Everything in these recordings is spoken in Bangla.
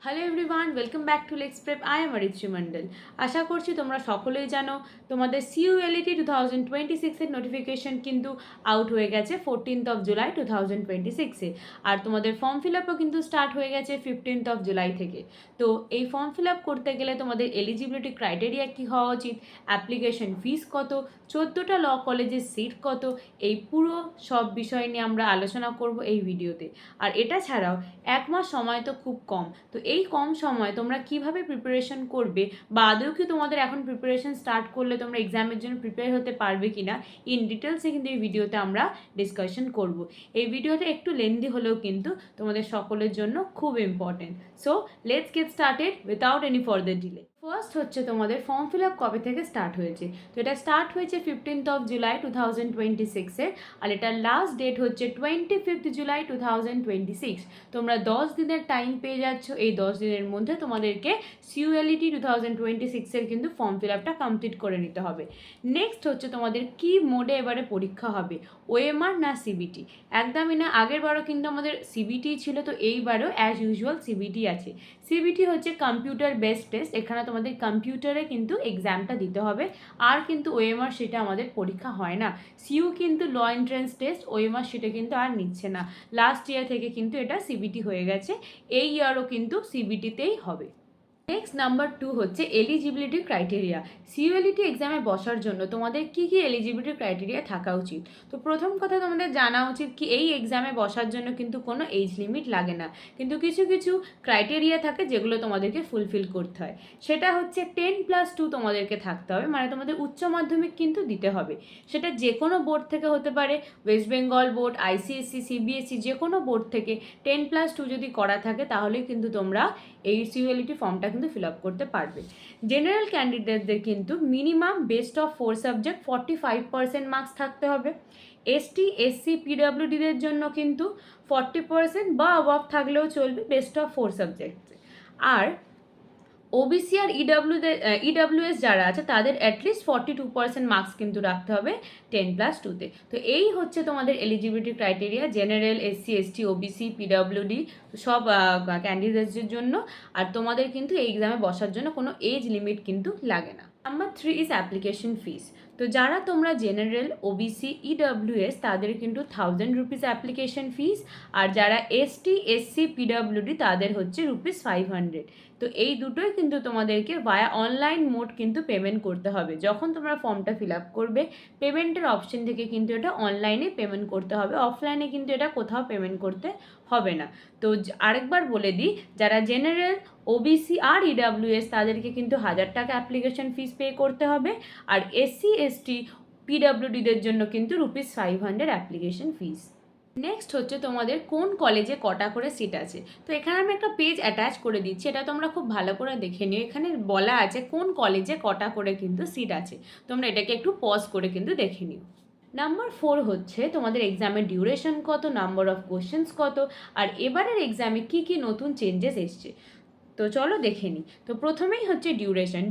Hello everyone, welcome back to let's prep. I am Aritri Mondal. আশা করছি তোমরা সকলেই জানো তোমাদের CULET 2026-এর নোটিফিকেশন কিন্তু আউট হয়ে গেছে 14th জুলাই 2026-এ। আর তোমাদের ফর্ম ফিল আপও কিন্তু স্টার্ট হয়ে গেছে 15th জুলাই থেকে। তো এই ফর্ম ফিল আপ করতে গেলে তোমাদের এলিজিবিলিটি ক্রাইটেরিয়া কী হওয়া উচিত, অ্যাপ্লিকেশন ফিস কত, 14টা ল কলেজের সিট কত, এই পুরো সব বিষয় নিয়ে আমরা আলোচনা করব এই ভিডিওতে। আর এটা ছাড়াও 1 মাস সময় তো খুব কম, তো এই কম সময়ে তোমরা কিভাবে প্রিপারেশন করবে বা আদৌ কি তোমাদের এখন প্রিপারেশন স্টার্ট করলে তোমরা এক্সামের জন্য প্রিপেয়ার হতে পারবে কিনা ইন ডিটেলসে কিন্তু এই ভিডিওতে আমরা ডিসকাশন করব। এই ভিডিওটা একটু লেন্দি হলেও কিন্তু তোমাদের সকলের জন্য খুব important. So let's get started without any further delay. First হচ্ছে তোমাদের ফর্ম ফিল আপ কবে থেকে স্টার্ট হয়েছে। তো এটা স্টার্ট হয়েছে 15th জুলাই 2026-এর, আর এটার লাস্ট ডেট হচ্ছে 25th জুলাই 2026। তোমরা 10 দিনের টাইম পেয়ে যাচ্ছ। এই 10 দিনের মধ্যে তোমাদেরকে CULET 2026-এর কিন্তু ফর্ম ফিল আপটা কমপ্লিট করে নিতে হবে। নেক্সট হচ্ছে তোমাদের কি মোডে এবারে পরীক্ষা হবে, OMR না CBT। একদমই না, আগের বারও কিন্তু আমাদের CBT ছিল, তো এইবারও অ্যাজ ইউজুয়াল CBT আছে। CBT হচ্ছে কম্পিউটার বেসড টেস্ট, এখানে তোমাদের কম্পিউটারে কিন্তু এক্সামটা দিতে হবে। আর কিন্তু OMR সেটা আমাদের পরীক্ষা হয় না। CU কিন্তু ল এন্ট্রেন্স টেস্ট, OMR সেটা কিন্তু আর নিচ্ছে না। লাস্ট ইয়ার থেকে কিন্তু এটা CBT হয়ে গেছে, এই ইয়ারও কিন্তু CBTতেই হবে। নেক্সট নাম্বার 2 হচ্ছে এলিজিবিলিটি ক্রাইটেরিয়া। CULET এক্সামে বসার জন্য তোমাদের কি কি এলিজিবিলিটি ক্রাইটেরিয়া থাকা উচিত। তো প্রথম কথা তোমাদের জানা উচিত কি এই এক্সামে বসার জন্য কিন্তু কোনো এজ লিমিট লাগে না, কিন্তু কিছু কিছু ক্রাইটেরিয়া থাকে যেগুলো তোমাদেরকে ফুলফিল করতে হয়। সেটা হচ্ছে 10+2 তোমাদেরকে থাকতে হবে, মানে তোমাদের উচ্চ মাধ্যমিক কিন্তু দিতে হবে। সেটা যে কোনো বোর্ড থেকে হতে পারে, West Bengal board, ICSE, CBSE, যে কোনো বোর্ড থেকে 10+2 যদি করা থাকে তাহলেই কিন্তু তোমরা এই CULET ফর্মটা কিন্তু ফিল আপ করতে পারবে। জেনারেল ক্যান্ডিডেটদের কিন্তু minimum best of 4 subject 45% marks থাকতে হবে। ST, SC, PWDদের জন্য কিন্তু 40% বা অবাভ থাকলেও চলবে বেস্ট অফ 4 সাবজেক্টে। আর OBC আর EWS যারা আছে তাদের অ্যাটলিস্ট 42% মার্কস কিন্তু রাখতে হবে 10+2-তে। তো এই হচ্ছে তোমাদের eligibility criteria general, SC, ST, OBC, PWD সব ক্যান্ডিডেটসদের জন্য। আর তোমাদের কিন্তু এই এক্সামে বসার জন্য কোনো এজ লিমিট কিন্তু লাগে না। Number 3 is application fees. তো যারা তোমরা জেনারেল, OBC, EWS তাদের কিন্তু 1000 রুপিস অ্যাপ্লিকেশন ফিস, আর যারা ST, SC, PWD তাদের হচ্ছে ₹500। তো এই দুটোই কিন্তু তোমাদেরকে ভায়া অনলাইন মোড কিন্তু পেমেন্ট করতে হবে। যখন তোমরা ফর্মটা ফিল আপ করবে পেমেন্টের অপশন থেকে কিন্তু এটা অনলাইনে পেমেন্ট করতে হবে, অফলাইনে কিন্তু এটা কোথাও পেমেন্ট করতে হবে না। তো আরেকবার বলে দিই, যারা জেনারেল, OBC আর EWS তাদেরকে কিন্তু 1000 টাকা অ্যাপ্লিকেশন ফিস পে করতে হবে, আর SC, ST, PWDদের জন্য কিন্তু ₹500 অ্যাপ্লিকেশন ফিস। নেক্সট হচ্ছে তোমাদের কোন কলেজে কটা করে সিট আছে। তো এখানে আমি একটা পেজ অ্যাটাচ করে দিচ্ছি, এটা তোমরা খুব ভালো করে দেখে নিও। এখানে বলা আছে কোন কলেজে কটা করে কিন্তু সিট আছে, তোমরা এটাকে একটু পজ করে কিন্তু দেখে নিও। নাম্বার 4 হচ্ছে তোমাদের এক্সামের ডিউরেশন কত, নাম্বার অফ কোশ্চেন্স কত, আর এবারের এক্সামে কি কি নতুন চেঞ্জেস এসছে। তো চলো দেখে নিই। তো প্রথমেই হচ্ছে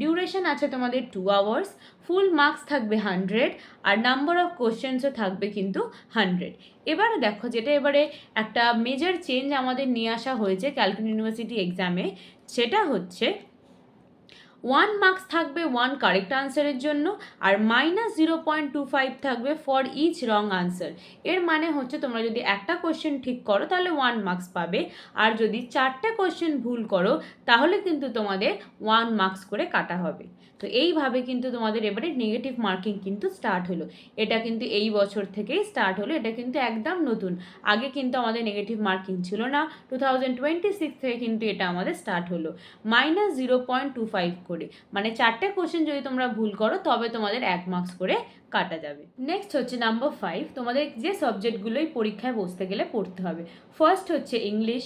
ডিউরেশন আছে তোমাদের 2 আওয়ার্স, ফুল মার্কস থাকবে 100, আর নাম্বার অফ কোশ্চেন্সও থাকবে কিন্তু 100। এবারে দেখো যেটা এবারে একটা মেজর চেঞ্জ আমাদের নিয়ে আসা হয়েছে ক্যালকাটা ইউনিভার্সিটি এক্সামে, সেটা হচ্ছে 1 মার্কস থাকবে 1 কারেক্ট আনসারের জন্য, আর -0.25 থাকবে ফর ইচ রং আনসার। এর মানে হচ্ছে তোমরা যদি একটা কোশ্চেন ঠিক করো তাহলে 1 মার্কস পাবে, আর যদি 4টে কোশ্চেন ভুল করো তাহলে কিন্তু তোমাদের 1 মার্কস করে কাটা হবে। তো এইভাবে কিন্তু তোমাদের এবারে নেগেটিভ মার্কিং কিন্তু স্টার্ট হলো। এটা কিন্তু এই বছর থেকেই স্টার্ট হলো, এটা কিন্তু একদম নতুন। আগে কিন্তু আমাদের নেগেটিভ মার্কিং ছিল না, 2026 থেকে কিন্তু এটা আমাদের স্টার্ট হলো। -0.25 করে, মানে 4টে কোশ্চেন যদি তোমরা ভুল করো তবে তোমাদের 1 মার্কস করে কাটা যাবে। নেক্সট হচ্ছে নাম্বার 5, তোমাদের যে সাবজেক্টগুলোই পরীক্ষায় বসতে গেলে পড়তে হবে। ফার্স্ট হচ্ছে English,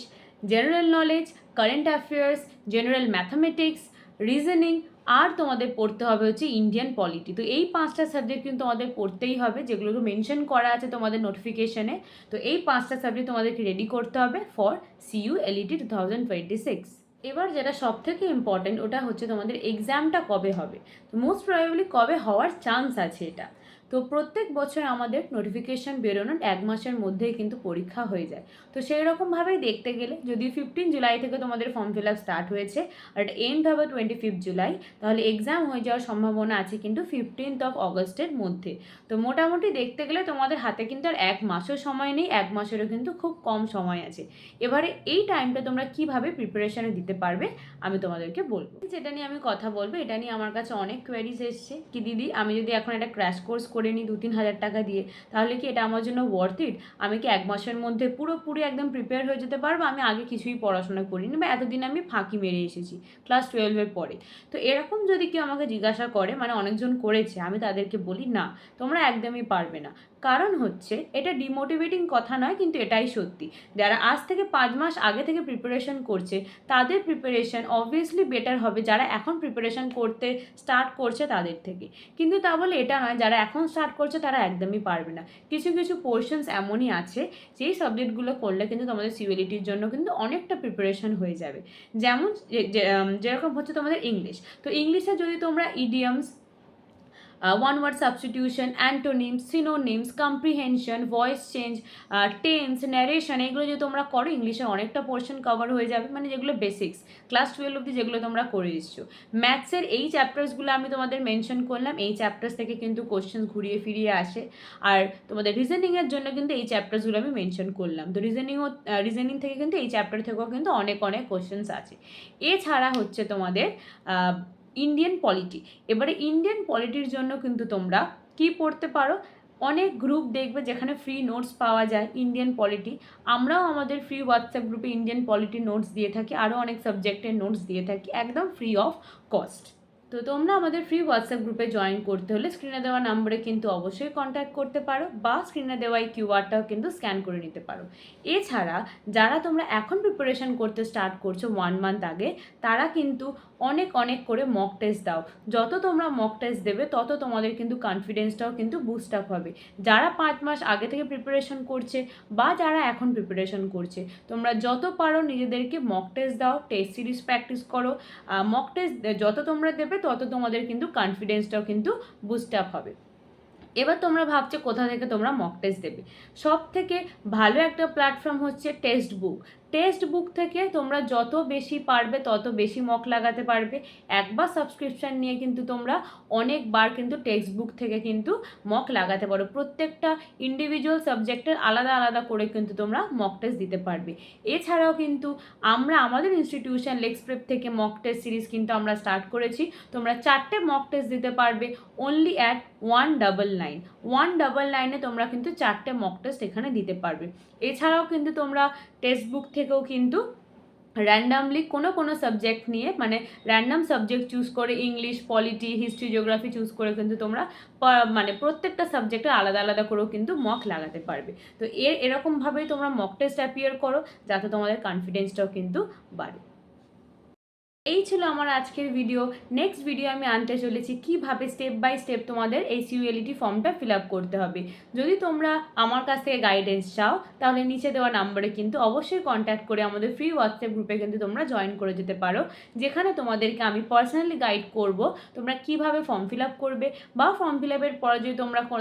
general knowledge, current affairs, general mathematics, reasoning, আর তোমাদের পড়তে হবে হচ্ছে ইন্ডিয়ান পলিটি। তো এই 5টা সাবজেক্ট কিন্তু তোমাদের পড়তেই হবে, যেগুলোকে মেনশন করা আছে তোমাদের নোটিফিকেশনে। তো এই 5টা সাবজেক্ট তোমাদেরকে রেডি করতে হবে ফর CULET 2026। এবার যেটা সব থেকে ইম্পর্টেন্ট ওটা হচ্ছে তোমাদের এক্সামটা কবে হবে। তো মোস্ট প্রবাবলি কবে হওয়ার চান্স আছে এটা। তো প্রত্যেক বছর আমাদের নোটিফিকেশান বেরোনোর 1 মাসের মধ্যেই কিন্তু পরীক্ষা হয়ে যায়। তো সেই রকমভাবেই দেখতে গেলে যদি 15 জুলাই থেকে তোমাদের ফর্ম ফিল আপ স্টার্ট হয়েছে আর এন্ড হবে 25 জুলাই, তাহলে এক্সাম হয়ে যাওয়ার সম্ভাবনা আছে কিন্তু 15th অগস্টের মধ্যে। তো মোটামুটি দেখতে গেলে তোমাদের হাতে কিন্তু আর 1 মাসও সময় নেই, 1 মাসেরও কিন্তু খুব কম সময় আছে। এবারে এই টাইমটা তোমরা কিভাবে প্রিপারেশানে দিতে পারবে আমি তোমাদেরকে বলবো। যেটা নিয়ে আমি কথা বলবো, এটা নিয়ে আমার কাছে অনেক কোয়েরিজ এসছে কি দিদি আমি যদি এখন একটা ক্র্যাশ কোর্স করে নিই 2-3 হাজার টাকা দিয়ে, তাহলে কি এটা আমার জন্য ওয়ার্থ ইট? আমি কি 1 মাসের মধ্যে পুরোপুরি একদম প্রিপেয়ার হয়ে যেতে পারবো? আমি আগে কিছুই পড়াশোনা করিনি বা এতদিন আমি ফাঁকি মেরে এসেছি ক্লাস 12-এর পরে। তো এরকম যদি কেউ আমাকে জিজ্ঞাসা করে, মানে অনেকজন করেছে, আমি তাদেরকে বলি না, তোমরা একদমই পারবে না। কারণ হচ্ছে এটা ডিমোটিভেটিং কথা নয়, কিন্তু এটাই সত্যি। যারা আজ থেকে 5 মাস আগে থেকে প্রিপারেশন করছে তাদের প্রিপারেশন অবভিয়াসলি বেটার হবে যারা এখন প্রিপারেশন করতে স্টার্ট করছে তাদের থেকে। কিন্তু তা বলে এটা নয় যারা এখন স্টার্ট করছে তারা একদমই পারবে না। কিছু কিছু পোর্শনস এমনই আছে যেই সাবজেক্টগুলো করলে কিন্তু তোমাদের সিউএলইটির জন্য কিন্তু অনেকটা প্রিপারেশন হয়ে যাবে। যেমন যেরকম হচ্ছে তোমাদের ইংলিশ। তো ইংলিশে যদি তোমরা idioms, one word substitution, antonyms, synonyms, comprehension, voice change, tense, narration, এগুলো যদি তোমরা করো ইংলিশে অনেকটা পোর্শন কভার হয়ে যাবে, মানে যেগুলো বেসিক্স ক্লাস 12 অবধি যেগুলো তোমরা করে এসছো। ম্যাথসের এই চ্যাপ্টার্সগুলো আমি তোমাদের মেনশন করলাম, এই চ্যাপ্টার্স থেকে কিন্তু কোশ্চেন ঘুরিয়ে ফিরিয়ে আসে। আর তোমাদের রিজনিংয়ের জন্য কিন্তু এই চ্যাপ্টার্সগুলো আমি মেনশন করলাম। তো রিজনিং থেকে কিন্তু এই চ্যাপ্টার থেকেও কিন্তু অনেক অনেক কোশ্চেন্স আছে। এছাড়া হচ্ছে তোমাদের ইন্ডিয়ান পলিটি। এবারে ইন্ডিয়ান পলিটির জন্য কিন্তু তোমরা কি পড়তে পারো, অনেক গ্রুপ দেখবে যেখানে ফ্রি নোটস পাওয়া যায় ইন্ডিয়ান পলিটি। আমরাও আমাদের ফ্রি হোয়াটসঅ্যাপ গ্রুপে ইন্ডিয়ান পলিটি নোটস দিয়ে থাকি, আরও অনেক সাবজেক্টের নোটস দিয়ে থাকি একদম ফ্রি অফ কস্ট। তো তোমরা আমাদের ফ্রি হোয়াটসঅ্যাপ গ্রুপে জয়েন করতে হলে স্ক্রিনে দেওয়া নাম্বারে কিন্তু অবশ্যই কন্ট্যাক্ট করতে পারো, বা স্ক্রিনে দেওয়া এই কিউআরটাও কিন্তু স্ক্যান করে নিতে পারো। এছাড়া যারা তোমরা এখন প্রিপারেশন করতে স্টার্ট করছো 1 মান্থ আগে, তারা কিন্তু অনেক অনেক করে মক টেস্ট দাও। যত তোমরা মক টেস্ট দেবে তত তোমাদের কিন্তু কনফিডেন্সটাও কিন্তু বুস্ট আপ হবে। যারা 5 মাস আগে থেকে প্রিপারেশন করছে বা যারা এখন প্রিপারেশন করছে, তোমরা যত পারো নিজেদেরকে মক টেস্ট দাও, টেস্ট সিরিজ প্র্যাকটিস করো। মক টেস্ট যত তোমরা দেবে তত তোমাদের কিন্তু কনফিডেন্সটাও কিন্তু বুস্ট আপ হবে। এবার তোমরা ভাবছো কোথা থেকে তোমরা মক টেস্ট দেবে। সব থেকে ভালো একটা প্ল্যাটফর্ম হচ্ছে টেক্সট বুক। টেক্সট বুক থেকে তোমরা যত বেশি পারবে তত বেশি মক লাগাতে পারবে। একবার সাবস্ক্রিপশান নিয়ে কিন্তু তোমরা অনেকবার কিন্তু টেক্সট বুক থেকে কিন্তু মক লাগাতে পারো। প্রত্যেকটা ইন্ডিভিজুয়াল সাবজেক্টের আলাদা আলাদা করে কিন্তু তোমরা মক টেস্ট দিতে পারবে। এছাড়াও কিন্তু আমরা আমাদের ইনস্টিটিউশন লেক্সপ্রেপ থেকে মক টেস্ট সিরিজ কিন্তু আমরা স্টার্ট করেছি। তোমরা 4টে মক টেস্ট দিতে পারবে অনলি অ্যাট 199 তোমরা কিন্তু 4টে মক টেস্ট এখানে দিতে পারবে। এছাড়াও কিন্তু তোমরা টেক্সট বুক থেকেও কিন্তু র্যান্ডামলি কোনো সাবজেক্ট নিয়ে, মানে র্যান্ডাম সাবজেক্ট চুজ করে English, polity, history, geography choose করে কিন্তু তোমরা মানে প্রত্যেকটা সাবজেক্টে আলাদা আলাদা করেও কিন্তু মক লাগাতে পারবে। তো এরকমভাবেই তোমরা মক টেস্ট অ্যাপিয়ার করো যাতে তোমাদের কনফিডেন্সটাও কিন্তু বাড়ে। এই ছিল আমার আজকের ভিডিও। নেক্সট ভিডিও আমি আনতে চলেছি কিভাবে স্টেপ বাই স্টেপ তোমাদের এই সিউএলইটি ফর্মটা ফিল আপ করতে হবে। যদি তোমরা আমার কাছ থেকে গাইডেন্স চাও তাহলে নিচে দেওয়া নাম্বারে কিন্তু অবশ্যই কন্ট্যাক্ট করে আমাদের ফ্রি হোয়াটসঅ্যাপ গ্রুপে কিন্তু তোমরা জয়েন করে যেতে পারো, যেখানে তোমাদেরকে আমি পার্সোনালি গাইড করব তোমরা কিভাবে ফর্ম ফিল আপ করবে, বা ফর্ম ফিল আপের পরে যদি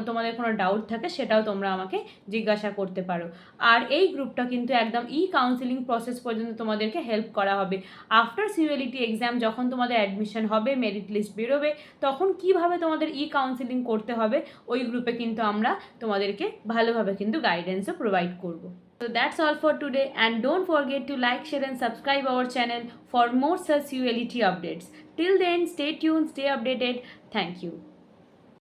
তোমাদের কোনো ডাউট থাকে সেটাও তোমরা আমাকে জিজ্ঞাসা করতে পারো। আর এই গ্রুপটা কিন্তু একদম কাউন্সিলিং প্রসেস পর্যন্ত তোমাদেরকে হেল্প করা হবে। আফটার সিউএলইটি এক্সাম যখন তোমাদের অ্যাডমিশন হবে, মেরিট লিস্ট বেরোবে, তখন কিভাবে তোমাদের কাউন্সিলিং করতে হবে ওই গ্রুপে কিন্তু আমরা তোমাদেরকে ভালোভাবে কিন্তু গাইডেন্সও প্রোভাইড করব। So that's all for today, and don't forget to like, share and subscribe our channel for more such ULET updates. Till then, stay tuned, stay updated. Thank you.